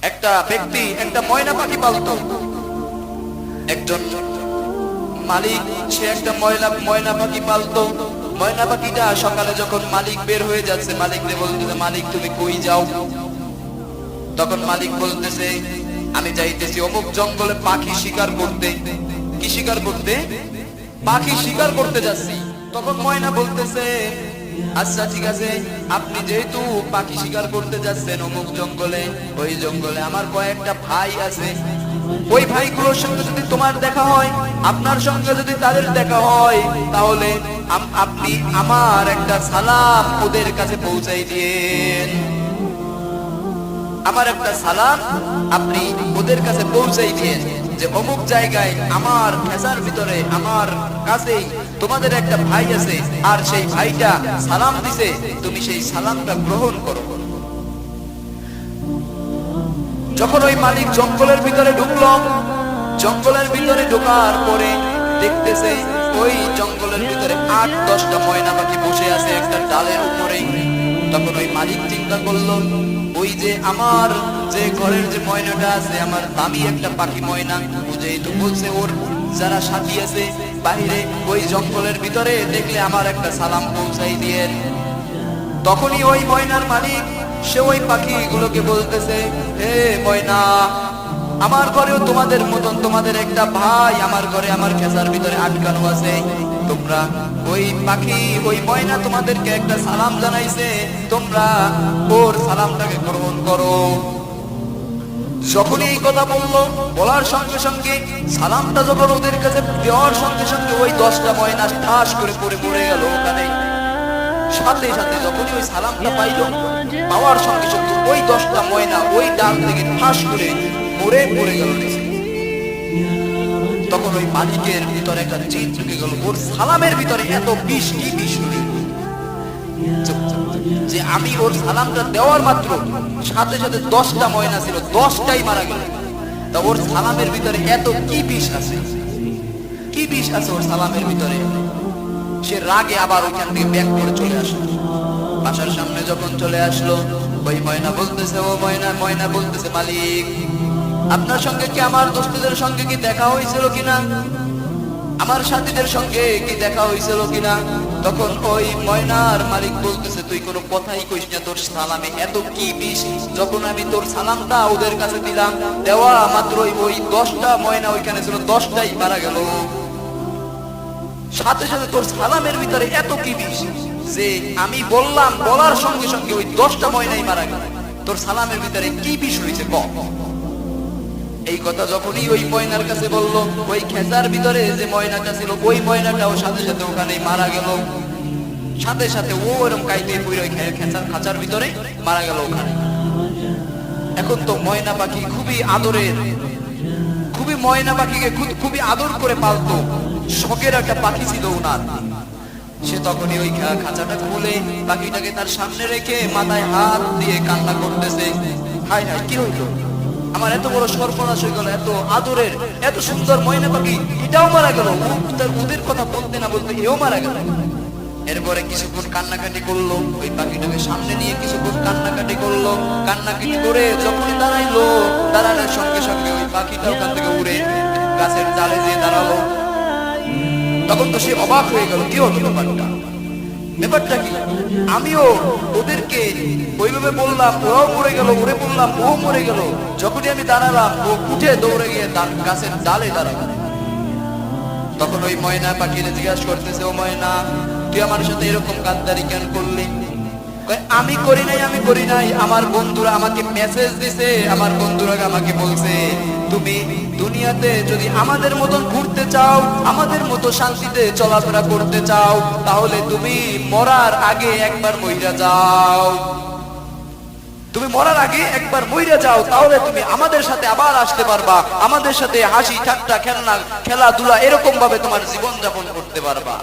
একটা ব্যক্তি একটা ময়না পাখি পালতো। একজন মালিক, সে একটা ময়না পাখি পালতো। ময়না পাখিটা সকালে যখন মালিক বের হয়ে যাচ্ছে, মালিককে বলতেছে, মালিক তুমি কই যাও? তখন মালিক বলতেছে, আমি যাইতেছি অমুক জঙ্গলে পাখি শিকার করতে। কি শিকার করতে? পাখি শিকার করতে যাচ্ছি। তখন ময়না বলতেছে, আচ্ছা ঠিক আছে, আপনি যেহেতু পাখি শিকার করতে যাচ্ছেন অমুক জঙ্গলে, ওই জঙ্গলে আমার কয়েকটা ভাই আছে। ওই ভাইগুলোর সঙ্গে যদি তোমার দেখা হয়, আপনার সঙ্গে যদি তাদের দেখা হয়, তাহলে আপনি আমার একটা সালাম ওদের কাছে পৌঁছাই দিয়েন। আমার একটা সালাম আপনি ওদের কাছে পৌঁছাই দিয়েন যে অমুক জায়গায় আমার খেসার ভিতরে আমার কাছেই তোমাদের একটা ভাই আছে, আর সেই ভাইটা সালাম দিছে, তুমি সেই সালামটা গ্রহণ করো। যখন ওই মালিক জঙ্গলের ভিতরে ঢুকলো, জঙ্গলের ভিতরে ঢোকার পরে দেখতেছে ওই জঙ্গলের ভিতরে 8-10টা ময়না পাখি বসে আছে একটা ডালের উপরে। তখন ওই মালিক চিন্তা করলো, ওই যে আমার যে ঘরের যে ময়নাটা আছে, আমার দামি একটা পাখি ময়না, ও যেহেতু বলছে ওর যারা সাথী আছে বাইরে ওই জঙ্গলের ভিতরে দেখলে আমার একটা সালাম পৌঁছাই দিয়েন। তখনই ওই ময়নার মালিক সে ওই পাখিগুলোকে বলতেছে, হে ময়না, আমার ঘরেও তোমাদের মতন তোমাদের একটা ভাই আমার ঘরে আমার খেসার ভিতরে আটকানো আছে। তোমরা ওই পাখি ওই ময়না তোমাদেরকে একটা সালাম জানাইছে, তোমরা ওর সালামটাকে গ্রহণ করো। যখনই এই কথা বললো, বলার সঙ্গে সঙ্গে সালামটা যখন ওদের কাছে দেওয়ার সঙ্গে সঙ্গে ওই 10টা ময়না ঠাস করে পড়ে মরে গেল ওখানে। সাথে সাথে যখনই ওই সালামটা পাইল, পাওয়ার সঙ্গে সঙ্গে ওই 10টা ময়না ওই ডাল থেকে ঠাস করে মরে পড়ে গেল। তখন ওই মালিকের ভিতরে একটা চিন্তা ঢুকে গেল, ওর সালামের ভিতরে এত বিষ, কি বিষ যে আমি ওর সালামটা দেওয়ার মাত্র সাথে সাথে 10টা ময়না ছিল 10টাই মারা গেল। তা ওর সালামের ভিতরে এত কি বিষ আছে, কি বিষ আছে ওর সালামের ভিতরে? সে রাগে আবার ওইখান থেকে ব্যাক করে চলে আসলো। বাসার সামনে যখন চলে আসলো, ওই ময়না বলতেছে, ও ময়না বলতেছে, মালিক আপনার সঙ্গে কি আমার দোস্তদের সঙ্গে কি দেখা হয়েছিল কিনা, আমার সাথীদের সঙ্গে কি দেখা হয়েছিল কিনা? তখন ওই ময়নার মালিক বলতেছে, তুই কোনো কথাই কইস না, তোর সালামে এত কি বিষ। যখন আমি তোর সালামটা ওদের কাছে দিলাম, দেওয়া মাত্র ওই 10টা ময়না ওইখানে ছিল 10টাই মারা গেল। সাথে সাথে তোর সালামের ভিতরে এত কি বিষ যে আমি বললাম, বলার সঙ্গে সঙ্গে ওই 10টা ময়নাই মারা গেল। তোর সালামের ভিতরে কি বিষ হয়েছে ক? এই কথা যখনই ওই ময়নার কাছে বললো, ওই খেসার ভিতরে যে ময়নাটা ছিল ওই ময়নাটাও সাথে সাথে ওখানে মারা গেল। সাথে সাথে ও এরকম কাইতে পুরো খেসার খাঁচার ভিতরে মারা গেল ওখানে। এখন তো ময়না পাখি খুবই আদরের, খুবই ময়না পাখিকে খুবই আদর করে পালতো, শখের একটা পাখি ছিল ওনার। সে তখনই ওই খাঁচাটা খুলে পাখিটাকে তার সামনে রেখে মাথায় হাত দিয়ে কান্না করতেছে, হায় হায় কি হইল, আমার এত বড় সর্বনাশ হয়ে গেল, এত আদরের এত সুন্দর ময়না পাখি এটাও মারা গেল। ওদের কথা বলতে না বলতে এও মারা গেল। এরপরে কিছুক্ষণ কান্নাকাটি করলো, ওই পাখিটাকে সামনে নিয়ে কিছুক্ষণ কান্নাকাটি করলো। কান্নাকাটি করে যখনই দাঁড়াইলো, দাঁড়ানোর সঙ্গে সঙ্গে ওই পাখিটা ওখান থেকে উড়ে গাছের ডালে যেয়ে দাঁড়ালো। তখন তো সে অবাক হয়ে গেল, কি হলো ব্যাপারটা কি? আমিও ওদেরকে ওইভাবে বললাম, ওরাও মরে গেল, উড়ে বললাম ও মরে গেল। যখনই আমি দাঁড়ালাম, ও উঠে দৌড়ে গিয়ে গাছের ডালে দাঁড়ালো। তখন ওই ময়না পাখিরে জিজ্ঞাসা করতেছে, ও ময়না, তুই আমার সাথে এরকম গাদ্দারি কেন করলি? আমি করি নাই, আমার বন্ধুরা আমাকে মেসেজ দিছে, আমার বন্ধুরা আমাকে বলছে, তুমি দুনিয়াতে যদি আমাদের মতন ঘুরতে চাও, আমাদের মতো শান্তিতে চলাফেরা করতে চাও, তাহলে তুমি মরার আগে একবার মইরা যাও। তুমি মরার আগে একবার মইরা যাও, তাহলে তুমি আমাদের সাথে আবার আসতে পারবা, আমাদের সাথে হাসি ঠাট্টা খেলাধুলা এরকম ভাবে তোমার জীবন যাপন করতে পারবা।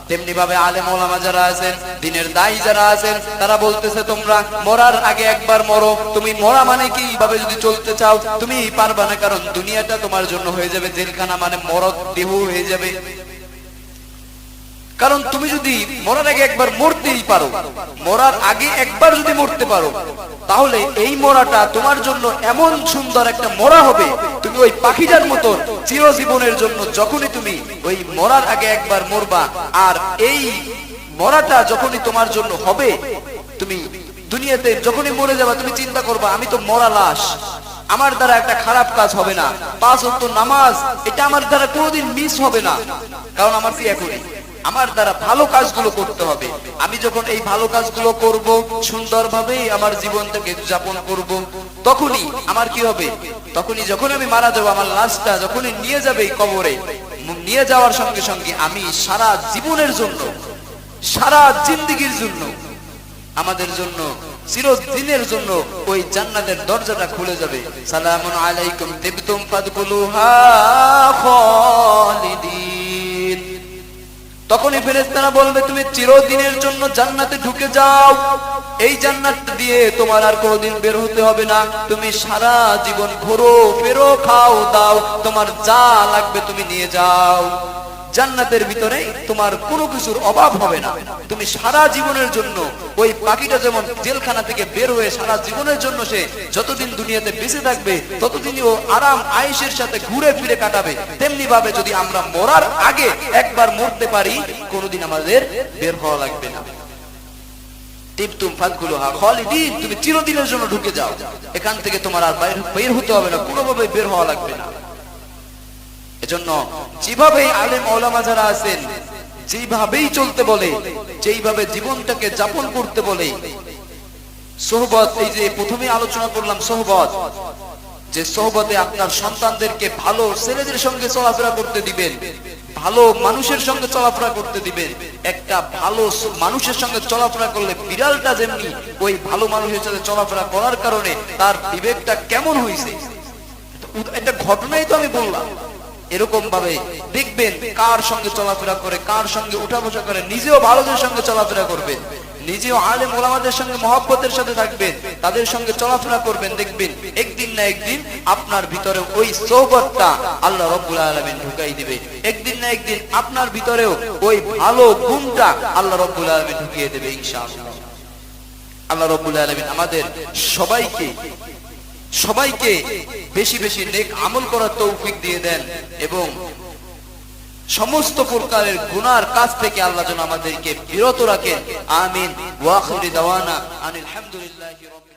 তেমনি ভাবে আলেম ওলামা যারা আছেন, দিনের দায়ী যারা আছেন, তারা বলতেছে তোমরা মরার আগে একবার মরো। তুমি মরা মানে কি ভাবে যদি চলতে চাও তুমি পারবা না, কারণ দুনিয়াটা তোমার জন্য হয়ে যাবে জেলখানা, মানে মরদ দেহ হয়ে যাবে। কারণ তুমি যদি মরার আগে একবার মরতেই পারো, মরার আগে একবার যদি মরতে পারো, তাহলে এই মরাটা তোমার জন্য এমন সুন্দর একটা মরা হবে, তুমি ওই পাখিটার মতো চিরজীবনের জন্য যখনই তুমি ওই মরার আগে একবার মরবা, আর এই মরাটা যখনই তোমার জন্য হবে, তুমি দুনিয়াতে যখনই মরে যাবা তুমি চিন্তা করবা আমি তো মরা লাশ, আমার দ্বারা একটা খারাপ কাজ হবে না, 5 ওয়াক্ত নামাজ এটা আমার দ্বারা কোনোদিন মিস হবে না, কারণ আমার কি এখনই আমার দ্বারা ভালো কাজগুলো করতে হবে। আমি যখন এই ভালো কাজগুলো করব, সুন্দরভাবে আমার জীবনটাকে যাপন করব, তখনই আমার কি হবে, তখনই যখন আমি মারা যাব, আমার লাশটা যখনই নিয়ে যাবে এই কবরে, নিয়ে যাওয়ার সঙ্গে সঙ্গে আমি সারা জীবনের জন্য, সারা জিন্দেগীর জন্য, আমাদের জন্য চিরদিনের জন্য ওই জান্নাতের দরজাটা খুলে যাবে। সালামুন আলাইকুম তিবতুম ফাদখুলুহা খালিদিন। তখনই ফেরেশতারা বলবে তুমি চিরদিনের জন্য জান্নাতে ঢুকে যাও, এই জান্নাত দিয়ে তোমার আর কোনোদিন বের হতে হবে না, তুমি সারা জীবন ঘোরো ফেরো খাও দাও, তোমার যা লাগবে তুমি নিয়ে যাও, জান্নাতের ভিতরে তোমার কোনো কিছুর অভাব হবে না, তুমি সারা জীবনের জন্য ওই পাখিটা যেমন জেলখানা থেকে বের হয়ে সারা জীবনের জন্য সে যতদিন দুনিয়াতে বেঁচে থাকবে ততদিনই ও আরাম আয়েশের সাথে ঘুরে ফিরে কাটাবে, তেমনি ভাবে যদি আমরা মরার আগে একবার মরতে পারি কোনোদিন আমাদের বের হওয়া লাগবে না। তিবতুম ফাদখুলুহা খালিদিন, তুমি চিরদিনের জন্য ঢুকে যাও, এখান থেকে তোমার আর বের হতে হবে না, কোনোভাবে বের হওয়া লাগবে না। এজন্য যেভাবে আলেম ওলামা যারা আছেন যেভাবেই চলতে বলে, যেইভাবে জীবনটাকে যাপন করতে বলে, সোহবত, এই যে প্রথমে আলোচনা করলাম সোহবত, যে সোহবতে আপনার সন্তানদেরকে ভালো ছেলেদের সঙ্গে চলাফেরা করতে দিবেন, ভালো মানুষের সঙ্গে চলাফেরা করতে দিবেন। একটা ভালো মানুষের সঙ্গে চলাফেরা করলে বিড়ালটা যেমনি ওই ভালো মানুষের সাথে চলাফেরা করার কারণে তার বিবেকটা কেমন হয়েছে, এটা ঘটনাই তো আমি বললাম। এরকম ভাবে দেখবেন কার সঙ্গে চলাফেরা করে, কার সঙ্গে উঠা বসা করে, নিজেও ভালোদের সঙ্গে চলাফেরা করবেন, নিজেও আলেম ওলামাদের সঙ্গে মহব্বতের সাথে থাকবেন, তাদের সঙ্গে চলাফেরা করবেন, দেখবেন একদিন না একদিন আপনার ভিতরে ওই সোহবতটা আল্লাহ রাব্বুল আলামিন ঢুকাই দিবে, একদিন না একদিন আপনার ভিতরেও ওই ভালো গুণটা আল্লাহ রাব্বুল আলামিন ঢুকিয়ে দেবে ইনশাআল্লাহ। আল্লাহ রাব্বুল আলামিন আমাদের সবাইকে বেশি বেশি নেক আমল করার তৌফিক দিয়ে দেন এবং সমস্ত প্রকারের গুনার কাজ থেকে আল্লাহ যেন আমাদেরকে বিরত রাখেন। আমিন। ওয়া আখিরু দাওয়ানা আনিল হামদুলিল্লাহি রাব্বিল